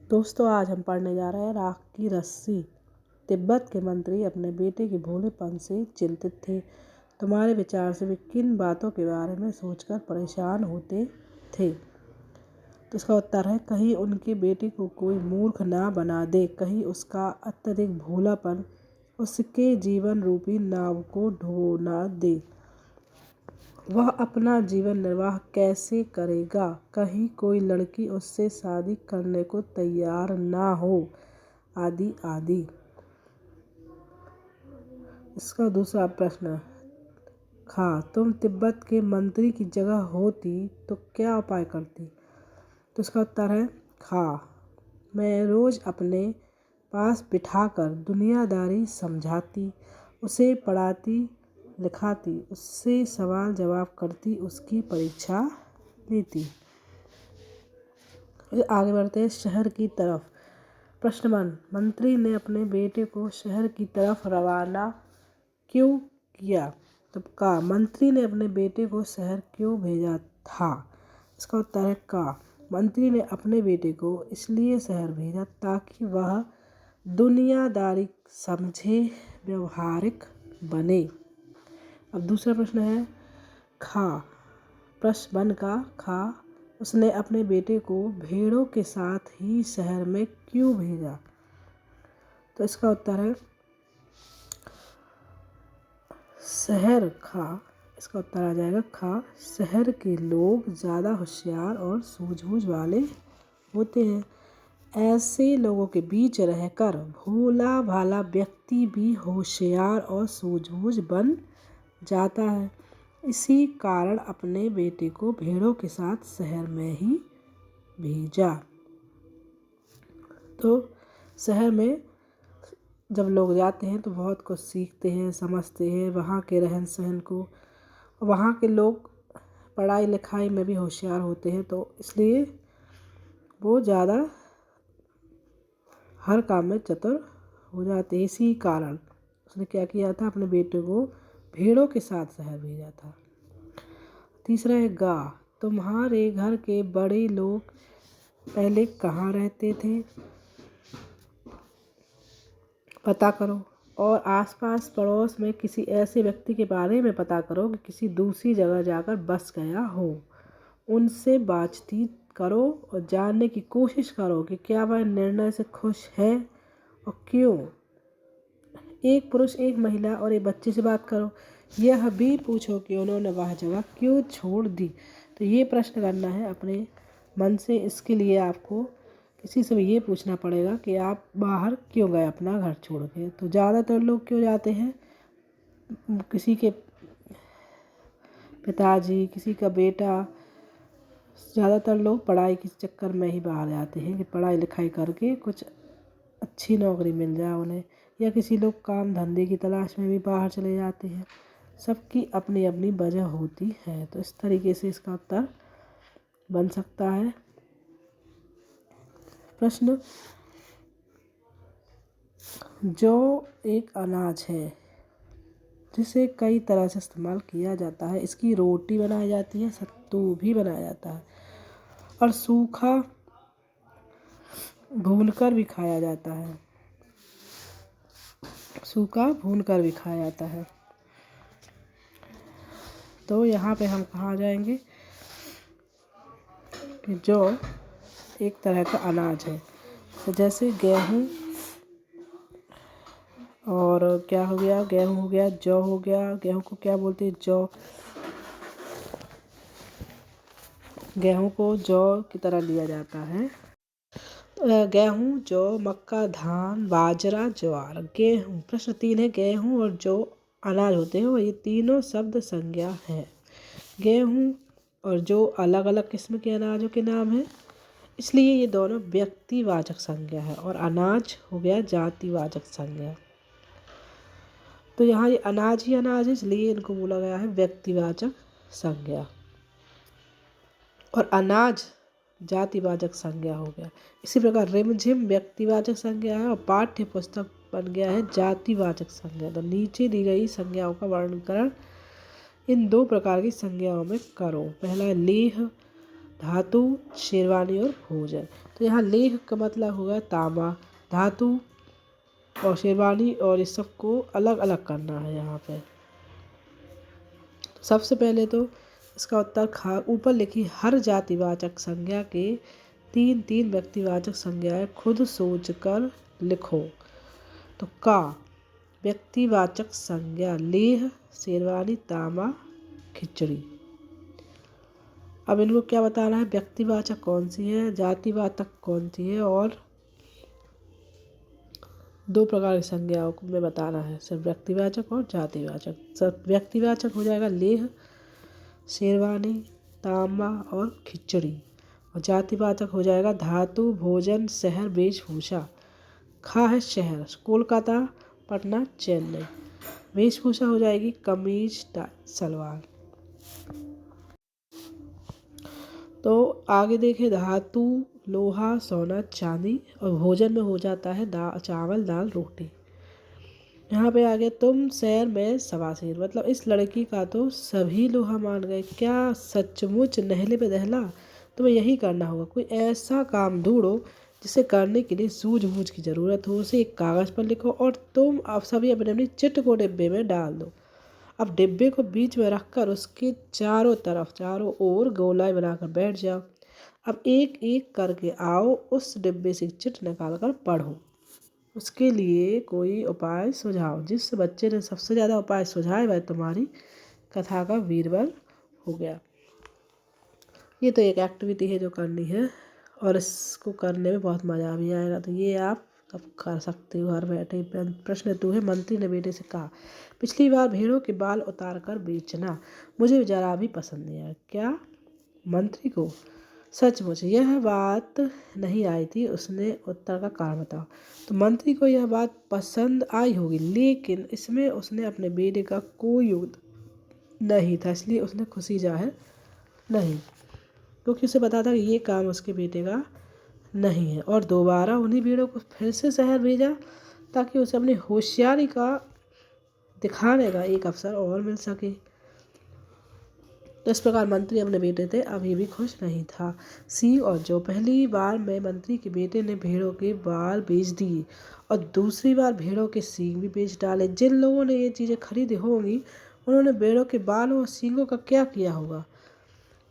दोस्तों, आज हम पढ़ने जा रहे हैं राख की रस्सी। तिब्बत के मंत्री अपने बेटे के भोलेपन से चिंतित थे। तुम्हारे विचार से वे किन बातों के बारे में सोचकर परेशान होते थे? तो इसका उत्तर है, कहीं उनके बेटे को कोई मूर्ख ना बना दे, कहीं उसका अत्यधिक भोलापन उसके जीवन रूपी नाव को ढो ना दे। वह अपना जीवन निर्वाह कैसे करेगा? कहीं कोई लड़की उससे शादी करने को तैयार ना हो, आदि आदि। इसका दूसरा प्रश्न, खा तुम तिब्बत के मंत्री की जगह होती तो क्या उपाय करती? तो इसका उत्तर है, खा मैं रोज अपने पास बिठाकर दुनियादारी समझाती, उसे पढ़ाती लिखाती, उससे सवाल जवाब करती, उसकी परीक्षा लेती। आगे बढ़ते हैं शहर की तरफ। प्रश्न 1, मंत्री ने अपने बेटे को शहर की तरफ रवाना क्यों किया? तो का मंत्री ने अपने बेटे को शहर क्यों भेजा था? इसका उत्तर है का मंत्री ने अपने बेटे को इसलिए शहर भेजा ताकि वह दुनियादारी समझे, व्यवहारिक बने। अब दूसरा प्रश्न है, खा प्रश्न 1 का खा उसने अपने बेटे को भेड़ों के साथ ही शहर में क्यों भेजा? तो इसका उत्तर है शहर खा इसका उत्तर आ जाएगा खा शहर के लोग ज़्यादा होशियार और सूझबूझ वाले होते हैं। ऐसे लोगों के बीच रहकर भोला भाला व्यक्ति भी होशियार और सूझबूझ बन जाता है। इसी कारण अपने बेटे को भेड़ों के साथ शहर में ही भेजा। तो शहर में जब लोग जाते हैं तो बहुत कुछ सीखते हैं, समझते हैं वहाँ के रहन सहन को। वहाँ के लोग पढ़ाई लिखाई में भी होशियार होते हैं, तो इसलिए वो ज़्यादा हर काम में चतुर हो जाते हैं। इसी कारण उसने क्या किया था, अपने बेटे को भेड़ों के साथ शहर भेजा था। तीसरा है गा तुम्हारे घर के बड़े लोग पहले कहाँ रहते थे? पता करो और आसपास पड़ोस में किसी ऐसे व्यक्ति के बारे में पता करो कि किसी दूसरी जगह जाकर बस गया हो। उनसे बातचीत करो और जानने की कोशिश करो कि क्या वह निर्णय से खुश है और क्यों। एक पुरुष, एक महिला और एक बच्चे से बात करो। यह भी पूछो कि उन्होंने वह जगह क्यों छोड़ दी। तो ये प्रश्न करना है अपने मन से। इसके लिए आपको किसी से भी ये पूछना पड़ेगा कि आप बाहर क्यों गए अपना घर छोड़ के। तो ज़्यादातर लोग क्यों जाते हैं, किसी के पिताजी, किसी का बेटा, ज़्यादातर लोग पढ़ाई के चक्कर में ही बाहर जाते हैं कि पढ़ाई लिखाई करके कुछ अच्छी नौकरी मिल जाए उन्हें, या किसी लोग काम धंधे की तलाश में भी बाहर चले जाते हैं। सबकी अपनी अपनी वजह होती है। तो इस तरीके से इसका उत्तर बन सकता है। प्रश्न, जौ एक अनाज है जिसे कई तरह से इस्तेमाल किया जाता है। इसकी रोटी बनाई जाती है, सत्तू भी बनाया जाता है और सूखा भूनकर भी खाया जाता है। तो यहाँ पे हम कहाँ जाएंगे कि जौ एक तरह का अनाज है। तो जैसे गेहूँ और क्या हो गया, गेहूँ हो गया, जौ हो गया। गेहूँ को क्या बोलते हैं, जौ। गेहूँ को जौ की तरह लिया जाता है। गेहूँ, जौ, मक्का, धान, बाजरा, ज्वार। गेहूँ प्रश्न 3 है, गेहूँ और जौ अनाज होते हैं और ये तीनों शब्द संज्ञा है। गेहूँ और जौ अलग अलग किस्म के अनाजों के नाम हैं, इसलिए ये दोनों व्यक्तिवाचक संज्ञा है और अनाज हो गया जातिवाचक संज्ञा। तो यहाँ ये अनाज ही अनाज है, इसलिए इनको बोला गया है व्यक्तिवाचक संज्ञा, और अनाज जातिवाचक संज्ञा हो गया। इसी प्रकार रिमझिम व्यक्तिवाचक संज्ञा है और पाठ्य पुस्तक बन गया है जातिवाचक संज्ञा। तो नीचे दी गई संज्ञाओं का वर्णन इन 2 प्रकार की संज्ञाओं में करो। पहला है लेह धातु, शेरवानी और भोजन। तो यहाँ लेह का मतलब होगा तांबा, धातु और शेरवानी, और इस सबको अलग अलग करना है यहाँ पे। सबसे पहले तो इसका उत्तर खा ऊपर लिखी हर जातिवाचक संज्ञा के 3 व्यक्तिवाचक संज्ञाएं खुद सोचकर लिखो। तो का व्यक्तिवाचक संज्ञा लेह, शेरवानी, तांबा, खिचड़ी। अब इनको क्या बताना है, व्यक्तिवाचक कौन सी है, जातिवाचक कौन सी है, और 2 प्रकार की संज्ञाओं को में बताना है, सिर्फ व्यक्तिवाचक और जातिवाचक। सब व्यक्तिवाचक हो जाएगा लेह, शेरवानी, तांबा और खिचड़ी, और जातिवाचक हो जाएगा धातु, भोजन, शहर, वेशभूषा। खा है शहर, कोलकाता, पटना, चेन्नई। वेशभूषा हो जाएगी कमीज, सलवार। तो आगे देखें, धातु लोहा, सोना, चांदी, और भोजन में हो जाता है चावल, दाल, रोटी। यहाँ पे आगे तुम शहर में सवासीर, मतलब इस लड़की का तो सभी लोहा मान गए। क्या सचमुच नहले पे दहला? तुम्हें यही करना होगा। कोई ऐसा काम ढूंढो जिसे करने के लिए सूझबूझ की ज़रूरत हो, उसे एक कागज़ पर लिखो और तुम अब सभी अपने अपनी चिट को डिब्बे में डाल दो। अब डिब्बे को बीच में रखकर उसके चारों ओर गोलाई बनाकर बैठ जाओ। अब एक एक करके आओ, उस डिब्बे से चिट निकाल कर पढ़ो। उसके लिए कोई उपाय सुझाओ। जिस बच्चे ने सबसे ज़्यादा उपाय सुझाए वह तुम्हारी कथा का वीरबल हो गया। ये तो एक एक्टिविटी है जो करनी है, और इसको करने में बहुत मज़ा भी आएगा। तो ये आप अब कर सकते हो घर बैठे। प्रश्न 2 है, मंत्री ने बेटे से कहा, पिछली बार भेड़ों के बाल उतार कर बेचना मुझे जरा भी पसंद नहीं आया। क्या मंत्री को सचमुच यह बात नहीं आई थी? उसने उत्तर का कारण बताओ। तो मंत्री को यह बात पसंद आई होगी, लेकिन इसमें उसने अपने बेटे का कोई योगदान नहीं था, इसलिए उसने खुशी जाहिर नहीं, क्योंकि उसे पता था कि ये काम उसके बेटे का नहीं है। और दोबारा उन्हीं भेड़ों को फिर से शहर भेजा ताकि उसे अपनी होशियारी का दिखाने का एक अवसर और मिल सके। तो इस प्रकार मंत्री अपने बेटे थे अभी भी खुश नहीं था। सी और जो पहली बार में मंत्री के बेटे ने भेड़ों के बाल बेच दिए और दूसरी बार भेड़ों के सींग भी बेच डाले। जिन लोगों ने ये चीज़ें खरीदी होंगी उन्होंने भेड़ों के बालों और सींगों का क्या किया होगा?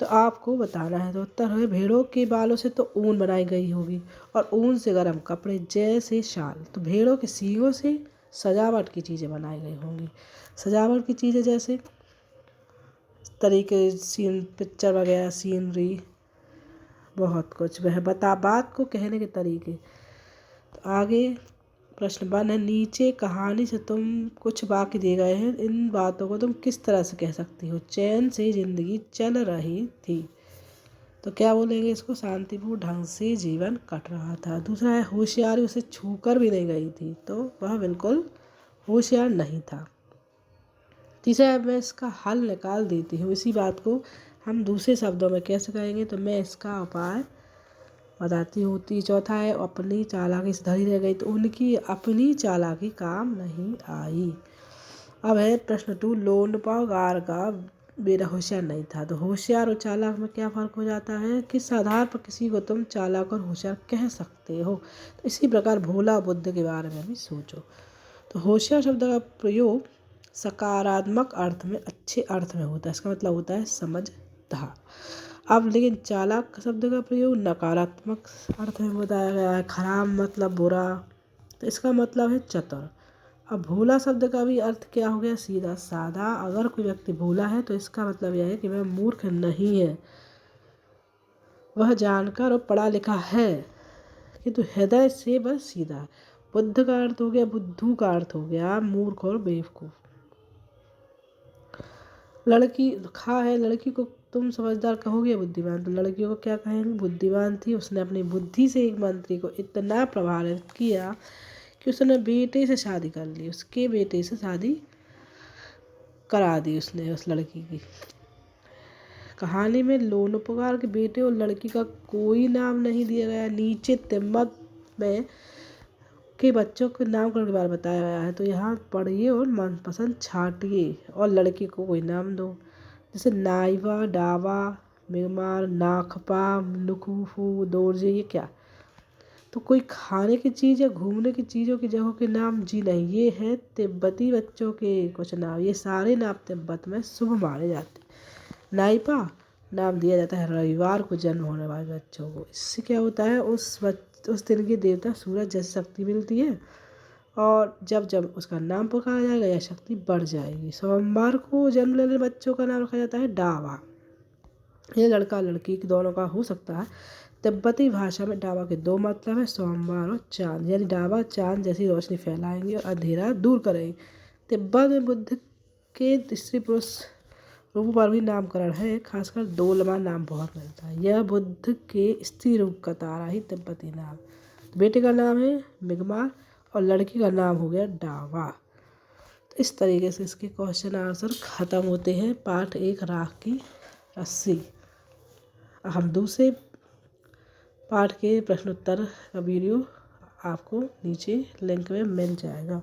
तो आपको बताना है। तो उत्तर है, भेड़ों के बालों से तो ऊन बनाई गई होगी और ऊन से गर्म कपड़े जैसे शाल। तो भेड़ों के सींगों से सजावट की चीज़ें बनाई गई होंगी। सजावट की चीज़ें जैसे तरीके सीन पिक्चर वगैरह, सीनरी, बहुत कुछ। वह बता बात को कहने के तरीके। तो आगे प्रश्न 1 है, नीचे कहानी से तुम कुछ वाक्य दिए गए हैं, इन बातों को तुम किस तरह से कह सकती हो? चैन से जिंदगी चल रही थी। तो क्या बोलेंगे इसको? शांतिपूर्ण ढंग से जीवन कट रहा था। दूसरा है, होशियारी उसे छूकर भी नहीं गई थी। तो वह बिल्कुल होशियार नहीं था। तीसरा है, मैं इसका हल निकाल देती हूँ। इसी बात को हम दूसरे शब्दों में कैसे कहेंगे? तो मैं इसका उपाय बताती हूँ। चौथा है, अपनी चालाकी से धरी रह गई। तो उनकी अपनी चालाकी काम नहीं आई। अब है प्रश्न 2, लोनपागार का बेटा होशियार नहीं था। तो होशियार और चालाक में क्या फ़र्क हो जाता है? किस आधार पर किसी को तुम चालाक और होशियार कह सकते हो? तो इसी प्रकार भोला बुद्ध के बारे में भी सोचो। तो होशियार शब्द का प्रयोग सकारात्मक अर्थ में, अच्छे अर्थ में होता है। इसका मतलब होता है समझदार। अब लेकिन चालाक शब्द का प्रयोग नकारात्मक अर्थ में बताया गया है, खराब मतलब बुरा। तो इसका मतलब है चतुर। अब भोला शब्द का भी अर्थ क्या हो गया? सीधा साधा। अगर कोई व्यक्ति भोला है तो इसका मतलब यह है कि वह मूर्ख नहीं है, वह जानकार और पढ़ा लिखा है, किंतु हृदय से वह सीधा है। बुद्ध का अर्थ हो गया, बुद्धू का अर्थ हो गया मूर्ख और बेवकूफ। लड़की खा है, लड़की को तुम समझदार कहोगे या बुद्धिमान? तो लड़कियों को क्या कहेंगे? बुद्धिमान थी। उसने अपनी बुद्धि से एक मंत्री को इतना प्रभावित किया कि उसने बेटे से शादी कर ली, उसके बेटे से शादी करा दी उसने उस लड़की की। कहानी में लोनपागार के बेटे और लड़की का कोई नाम नहीं दिया गया। नीचे तिब्बत में के बच्चों के नामकरण के बारे में बताया गया है। तो यहाँ पढ़िए और मनपसंद छांटिए और लड़की को कोई नाम दो, जैसे नाइवा, डावा, मिगमार, नाखपा, नुकुफू, दोरजे, ये क्या? तो कोई खाने की चीज़ या घूमने की चीज़ों की जगहों के नाम जी नहीं, ये है तिब्बती बच्चों के कुछ नाम। ये सारे नाम तिब्बत में शुभ माने जाते हैं। नाइपा नाम दिया जाता है रविवार को जन्म होने वाले बच्चों को। इससे क्या होता है, उस दिन के देवता सूरज जैसी शक्ति मिलती है और जब जब उसका नाम पुकारा जाएगा यह शक्ति बढ़ जाएगी। सोमवार को जन्म लेने बच्चों का नाम रखा जाता है डावा। ये लड़का लड़की दोनों का हो सकता है। तिब्बती भाषा में डावा के दो मतलब है, सोमवार और चांद। यानी डावा चांद जैसी रोशनी फैलाएंगे और अंधेरा दूर करेंगे। तिब्बत में बुद्ध के स्त्री पुरुष रूपों पर भी नामकरण है, खासकर दोलमा नाम बहुत मिलता है। यह बुद्ध के स्त्री रूप का तारा ही तिब्बती नाम। बेटे का नाम है मिगमार और लड़की का नाम हो गया डावा। तो इस तरीके से इसके क्वेश्चन आंसर खत्म होते हैं पार्ट 1 राख की रस्सी। हम दूसरे पार्ट के प्रश्नोत्तर का वीडियो आपको नीचे लिंक में मिल जाएगा।